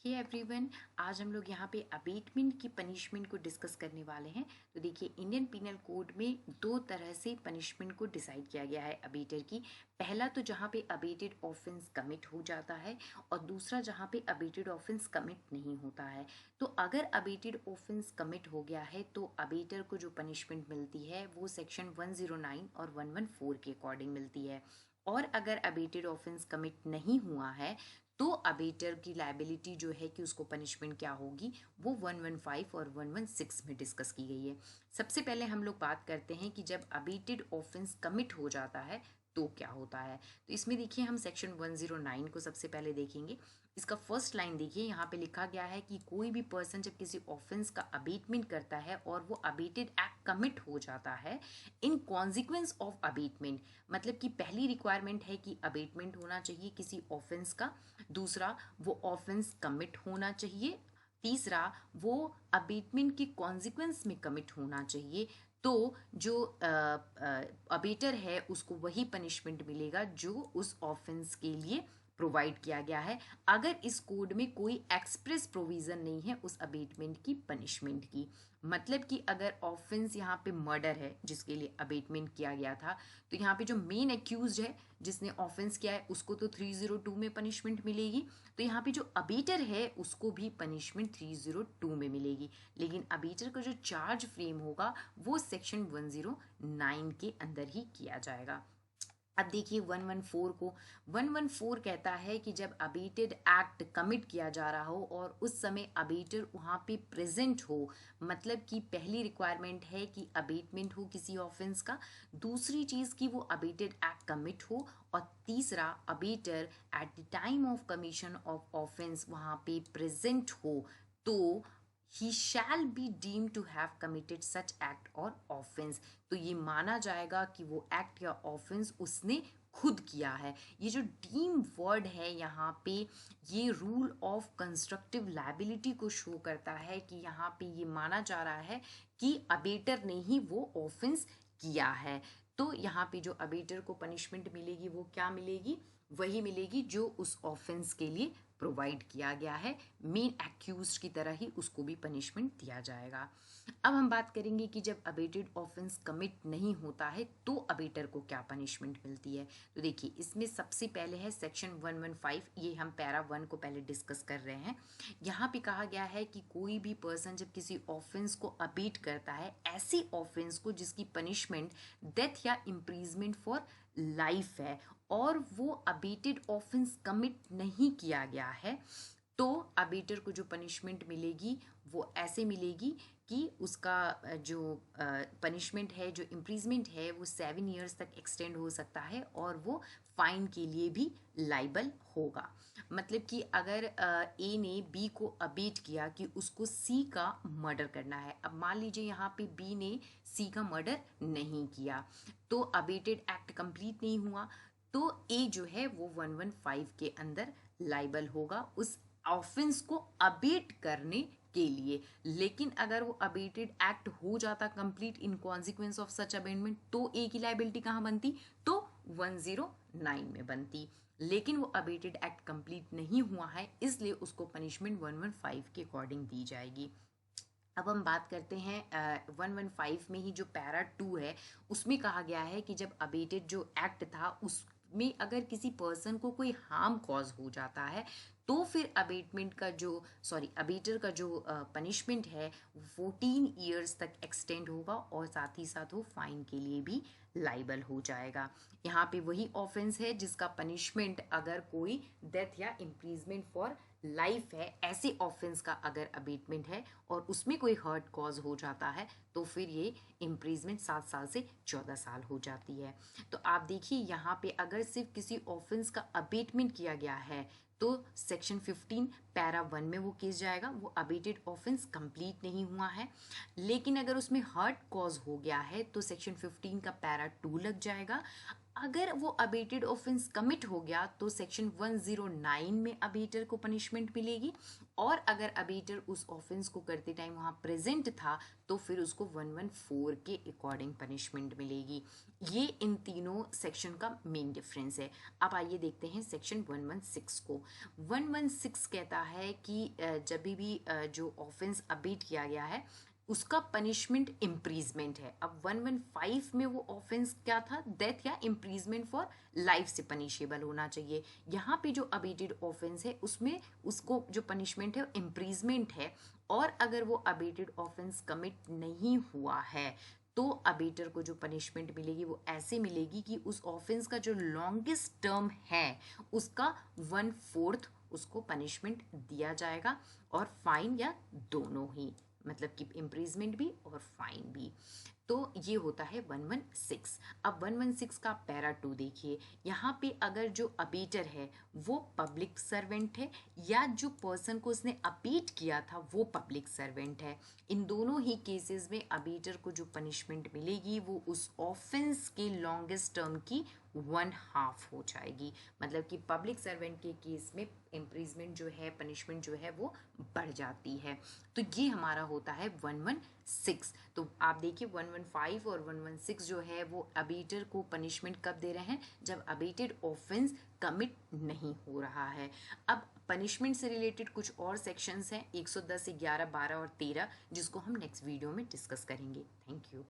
Hey everyone, आज हम लोग यहाँ पे अबेटमेंट की पनिशमेंट को डिस्कस करने वाले हैं। तो देखिए, इंडियन पिनल कोड में दो तरह से पनिशमेंट को डिसाइड किया गया है अबेटर की। पहला तो जहाँ पे अबेटेड ऑफेंस कमिट हो जाता है और दूसरा जहाँ पे अबेटेड ऑफेंस कमिट नहीं होता है। तो अगर अबेटेड ऑफेंस कमिट हो गया है तो अबेटर को जो पनिशमेंट मिलती है वो सेक्शन 109 और 114 के अकॉर्डिंग मिलती है। और अगर अबेटेड ऑफेंस कमिट नहीं हुआ है तो अबेटर की लायबिलिटी जो है कि उसको पनिशमेंट क्या होगी वो 115 और 116 में डिस्कस की गई है। सबसे पहले हम लोग बात करते हैं कि जब अबेटेड ऑफेंस कमिट हो जाता है तो क्या होता है। तो इसमें देखिए, हम सेक्शन 109 को सबसे पहले देखेंगे। इसका फर्स्ट लाइन देखिए, यहाँ पे लिखा गया है कि कोई भी पर्सन जब किसी ऑफेंस का अबेटमेंट करता है और वो अबेटेड एक्ट कमिट हो जाता है इन कॉन्सिक्वेंस ऑफ अबेटमेंट, मतलब कि पहली रिक्वायरमेंट है कि अबेटमेंट होना चाहिए किसी ऑफेंस का, दूसरा वो ऑफेंस कमिट होना चाहिए, तीसरा वो अबेटमेंट के कॉन्सिक्वेंस में कमिट होना चाहिए। तो जो अबेटर है उसको वही पनिशमेंट मिलेगा जो उस ऑफेंस के लिए प्रोवाइड किया गया है, अगर इस कोड में कोई एक्सप्रेस प्रोविजन नहीं है उस अबेटमेंट की पनिशमेंट की। मतलब कि अगर ऑफेंस यहाँ पे मर्डर है जिसके लिए अबेटमेंट किया गया था, तो यहाँ पे जो मेन एक्यूज है जिसने ऑफेंस किया है उसको तो 302 में पनिशमेंट मिलेगी, तो यहाँ पे जो अबेटर है उसको भी पनिशमेंट 302 में मिलेगी। लेकिन अबेटर का जो चार्ज फ्रेम होगा वो सेक्शन 109 के अंदर ही किया जाएगा। अब देखिए 114 को, 114 कहता है कि जब अबेटेड एक्ट कमिट किया जा रहा हो और उस समय अबेटर वहाँ पे प्रेजेंट हो, मतलब कि पहली रिक्वायरमेंट है कि अबेटमेंट हो किसी ऑफेंस का, दूसरी चीज़ कि वो अबेटेड एक्ट कमिट हो, और तीसरा abettor at the time of commission of offence वहाँ पे प्रेजेंट हो, तो he shall be deemed to have committed such act or offense। तो ये माना जाएगा कि वो एक्ट या ऑफेंस उसने खुद किया है। ये जो डीम वर्ड है यहाँ पे, ये रूल ऑफ कंस्ट्रक्टिव लायबिलिटी को शो करता है कि यहाँ पे ये माना जा रहा है कि अबेटर ने ही वो ऑफेंस किया है। तो यहाँ पे जो अबेटर को पनिशमेंट मिलेगी वो क्या मिलेगी, वही मिलेगी जो उस ऑफेंस के लिए प्रोवाइड किया गया है। मेन एक्यूज की तरह ही उसको भी पनिशमेंट दिया जाएगा। अब हम बात करेंगे कि जब अबेटेड ऑफेंस कमिट नहीं होता है तो अबेटर को क्या पनिशमेंट मिलती है। तो देखिए, इसमें सबसे पहले है सेक्शन 115, ये हम पैरा 1 को पहले डिस्कस कर रहे हैं। यहाँ पे कहा गया है कि कोई भी पर्सन जब किसी ऑफेंस को अबेट करता है, ऐसी ऑफेंस को जिसकी पनिशमेंट डेथ या इम्प्रीजमेंट फॉर लाइफ है, और वो अबेटेड ऑफेंस कमिट नहीं किया गया है, तो अबेटर को जो पनिशमेंट मिलेगी वो ऐसे मिलेगी कि उसका जो पनिशमेंट है, जो इम्प्रीजमेंट है, वो 7 ईयर्स तक एक्सटेंड हो सकता है और वो फाइन के लिए भी लाइबल होगा। मतलब कि अगर ए ने बी को अबेट किया कि उसको सी का मर्डर करना है, अब मान लीजिए यहाँ पे बी ने सी का मर्डर नहीं किया, तो अबेटेड एक्ट कंप्लीट नहीं हुआ, तो ए जो है वो 115 के अंदर लाइबल होगा उस ऑफेंस को अबेट करने के लिए। लेकिन अगर वो अबेटेड एक्ट हो जाता complete in consequence of such abetment, तो ए की लाइबिलिटी कहाँ बनती, तो 109 में बनती। लेकिन वो अबेटेड एक्ट कंप्लीट नहीं हुआ है, इसलिए उसको पनिशमेंट 115 के अकॉर्डिंग दी जाएगी। अब हम बात करते हैं 115 में ही जो पैरा 2 है, उसमें कहा गया है कि जब अबेटेड जो एक्ट था उसमें अगर किसी पर्सन को कोई हार्म कॉज हो जाता है, तो फिर अबेटमेंट का जो अबेटर का जो पनिशमेंट है 14 ईयर्स तक एक्सटेंड होगा और साथ ही साथ वो फाइन के लिए भी लाइबल हो जाएगा। यहाँ पे वही ऑफेंस है जिसका पनिशमेंट अगर कोई डेथ या इम्प्रीजमेंट फॉर लाइफ है, ऐसे ऑफेंस का अगर अबेटमेंट है और उसमें कोई हर्ट कॉज हो जाता है, तो फिर ये इम्प्रीजमेंट 7 साल से 14 साल हो जाती है। तो आप देखिए, यहाँ पे अगर सिर्फ किसी ऑफेंस का अबेटमेंट किया गया है तो सेक्शन 15 पैरा 1 में वो केस जाएगा, वो अबेटेड ऑफेंस कंप्लीट नहीं हुआ है। लेकिन अगर उसमें हर्ट कॉज हो गया है तो सेक्शन 15 का पैरा 2 लग जाएगा। अगर वो अबेटेड ऑफेंस कमिट हो गया तो सेक्शन 109 में अबेटर को पनिशमेंट मिलेगी, और अगर अबेटर उस ऑफेंस को करते टाइम वहाँ प्रेजेंट था तो फिर उसको 114 के अकॉर्डिंग पनिशमेंट मिलेगी। ये इन तीनों सेक्शन का मेन डिफरेंस है। अब आइए देखते हैं सेक्शन 116 को। 116 कहता है कि जब भी जो ऑफेंस अबेट किया गया है उसका पनिशमेंट इम्प्रीजमेंट है। अब 115 में वो ऑफेंस क्या था, डेथ या इम्प्रीजमेंट फॉर लाइफ से पनिशेबल होना चाहिए। यहाँ पे जो अबेटेड ऑफेंस है उसमें उसको जो पनिशमेंट है इम्प्रीजमेंट है, और अगर वो अबेटेड ऑफेंस कमिट नहीं हुआ है तो अबेटर को जो पनिशमेंट मिलेगी वो ऐसे मिलेगी कि उस ऑफेंस का जो लॉन्गेस्ट टर्म है उसका 1/4 उसको पनिशमेंट दिया जाएगा, और फाइन या दोनों ही, मतलब कि इम्प्रीजमेंट भी और फाइन भी। तो ये होता है 116। अब 116 का पैरा 2 देखिए, यहाँ पे अगर जो अबेटर है वो पब्लिक सर्वेंट है या जो पर्सन को उसने अबेट किया था वो पब्लिक सर्वेंट है, इन दोनों ही केसेस में अबेटर को जो पनिशमेंट मिलेगी वो उस ऑफेंस के लॉन्गेस्ट टर्म की 1/2 हो जाएगी। मतलब कि पब्लिक सर्वेंट के केस में इम्प्रीजमेंट जो है, पनिशमेंट जो है वो बढ़ जाती है। तो ये हमारा होता है 116। तो आप देखिए 115 और 116 जो है वो अबेटर को पनिशमेंट कब दे रहे हैं, जब अबेटेड ऑफेंस कमिट नहीं हो रहा है। अब पनिशमेंट से रिलेटेड कुछ और सेक्शंस हैं 110, 11, 12 और 13, जिसको हम नेक्स्ट वीडियो में डिस्कस करेंगे। Thank you.